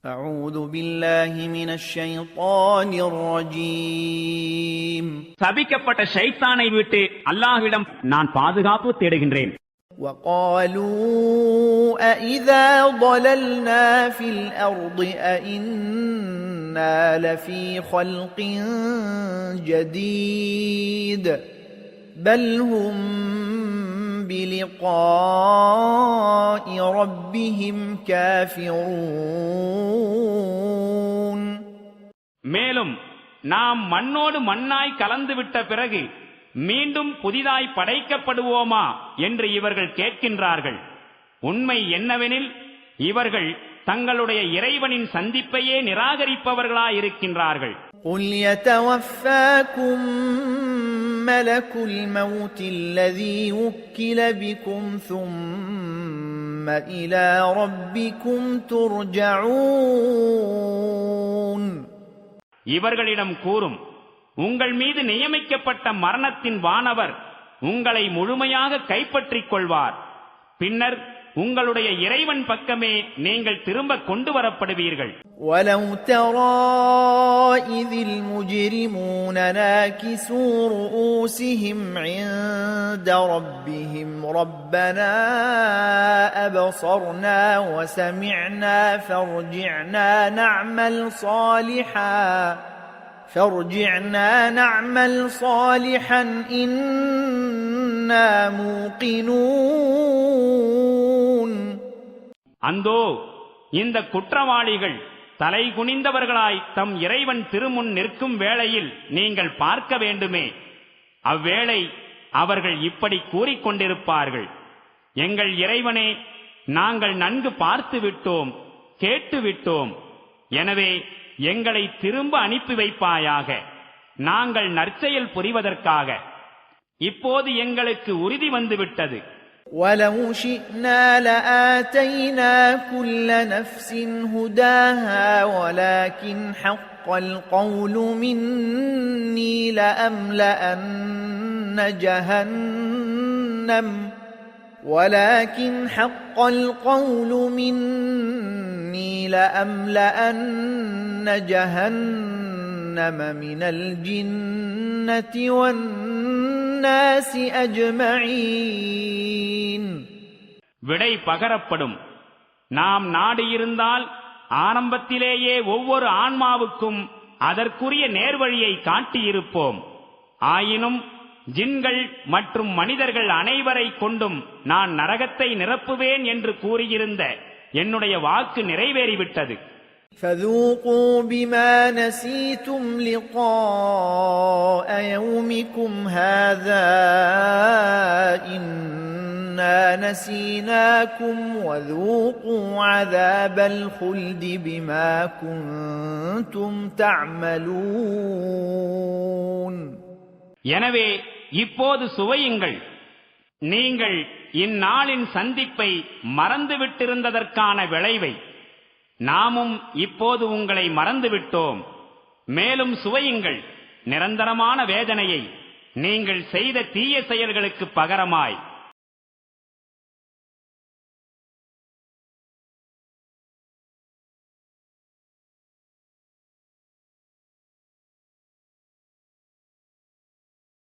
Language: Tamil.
أعوذ بالله من الشيطان الرجيم சபிக்கப்பட்ட ஷைத்தானை விட்டு அல்லாஹ்விடம் நான் பாதுகாப்பு தேடுகின்றேன். وقالوا أإذا ضللنا في الأرض أإنا لفي خلق جديد بل هم بلقاء ربهم كافرون. மேலும் நாம் மண்ணோடு மண்ணாய் கலந்துவிட்ட பிறகு மீண்டும் புதிதாய் படைக்கப்படுவோமா என்று இவர்கள் கேட்கின்றார்கள். உண்மை என்னவெனில் இவர்கள் தங்களுடைய இறைவனின் சந்திப்பையே நிராகரிப்பவர்களாயிருக்கின்றார்கள். قُلْ يَتَوَفَّاكُم مَلَكُ الْمَوْتِ الَّذِي وُكِّلَ بِكُمْ ثُمَّ إِلَى رَبِّكُمْ تُرْجَعُونَ. இவர்களிடம் கூறும், உங்கள் மீது நியமிக்கப்பட்ட மரணத்தின் வானவர் உங்களை முழுமையாக கைப்பற்றிக் கொள்வார். பின்னர் உங்களுடைய இறைவன் பக்கமே நீங்கள் திரும்ப கொண்டு வரப்படுவீர்கள். وَلَوْ تَرَى إِذِ الْمُجْرِمُونَ نَاكِسُو رُءُوسِهِمْ عِندَ رَبِّهِمْ رَبَّنَا أَبْصَرْنَا وَسَمِعْنَا فارجعنا نعمل صالحا إنا موقنون. அந்தோ இந்த குற்றவாளிகள் தலை குனிந்தவர்களாய் தம் இறைவன் திருமுன் நிற்கும் வேளையில் நீங்கள் பார்க்க வேண்டுமே. அவ்வேளை அவர்கள் இப்படி கூறிக்கொண்டிருப்பார்கள், எங்கள் இறைவனே, நாங்கள் நன்கு பார்த்து விட்டோம், கேட்டு விட்டோம். எனவே எங்களை திரும்ப அனுப்பி வைப்பாயாக, நாங்கள் நற்செயல் புரிவதற்காக. இப்போது எங்களுக்கு உறுதி வந்துவிட்டது. وَلَوْ شِئْنَا لَآتَيْنَا كُلَّ نَفْسٍ هُدَاهَا وَلَكِنْ حَقَّ الْقَوْلُ مِنِّي لَأَمْلَأَنَّ جَهَنَّمَ مِنَ الْجِنَّةِ وَالنَّاسِ أَجْمَعِينَ. விடை பகரப்படும். நாம் நாடியிருந்தால் ஆரம்பத்திலேயே ஒவ்வொரு ஆன்மாவுக்கும் அதற்குரிய நேர்வழியை காட்டியிருப்போம். ஆயினும் ஜின்கள் மற்றும் மனிதர்கள் அனைவரை கொண்டும் நான் நரகத்தை நிரப்புவேன் என்று கூறியிருந்த என்னுடைய வாக்கு நிறைவேறிவிட்டது. فذوقوا بما نسيتم لقاء يومكم هذا إنا نسيناكم وذوقوا عذاب الخلد بما كنتم تعملون. எனவே இப்போது சுவையுங்கள், நீங்கள் இந்நாளின் சந்திப்பை மறந்துவிட்டிருந்ததற்கான விளைவை. நாமும் இப்போது உங்களை மறந்துவிட்டோம். மேலும் சுவையுங்கள் நிரந்தரமான வேதனையை, நீங்கள் செய்த தீய செயல்களுக்கு பகரமாய்.